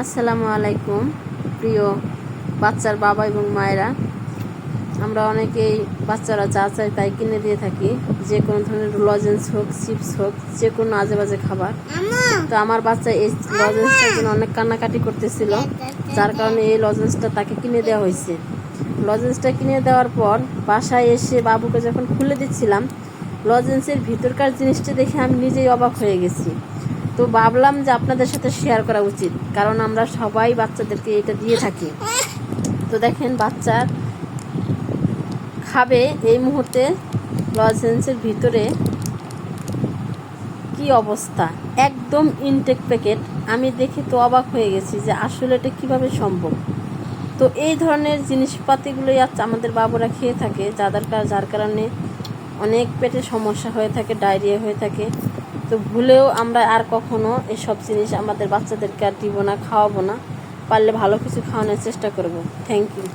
আসসালামু আলাইকুম প্রিয় বাচ্চার বাবা এবং মায়েরা। আমরা অনেকেই বাচ্চারা যা চাই তাই কিনে দিয়ে থাকি, যে কোনো ধরনের লজেন্স হোক, চিপস হোক, যে কোনো আজে বাজে খাবার। তো আমার বাচ্চা এই লজেন্সটার জন্য অনেক কান্নাকাটি করতেছিল, যার কারণে এই লজেন্সটা তাকে কিনে দেওয়া হয়েছে। লজেন্সটা কিনে দেওয়ার পর বাসায় এসে বাবুকে যখন খুলে দিচ্ছিলাম, লজেন্সের ভিতরকার জিনিসটা দেখে আমি নিজেই অবাক হয়ে গেছি। তো ভাবলাম যে আপনাদের সাথে শেয়ার করা উচিত, কারণ আমরা সবাই বাচ্চাদেরকে এটা দিয়ে থাকি। তো দেখেন বাচ্চা খাবে এই মুহূর্তে লজেন্সের ভিতরে কি অবস্থা, একদম ইনটেক প্যাকেট। আমি দেখে তো অবাক হয়ে গেছি যে আসলে এটা কীভাবে সম্ভব। তো এই ধরনের জিনিসপাতিগুলোই আমাদের বাবুরা খেয়ে থাকে, যার কারণে অনেক পেটে সমস্যা হয়ে থাকে, ডায়রিয়া হয়ে থাকে। তো ভুলেও আমরা আর কখনো এসব জিনিস আমাদের বাচ্চাদেরকে আর দিব না, খাওয়াবো না। পারলে ভালো কিছু খাওয়ানোর চেষ্টা করব। Thank you.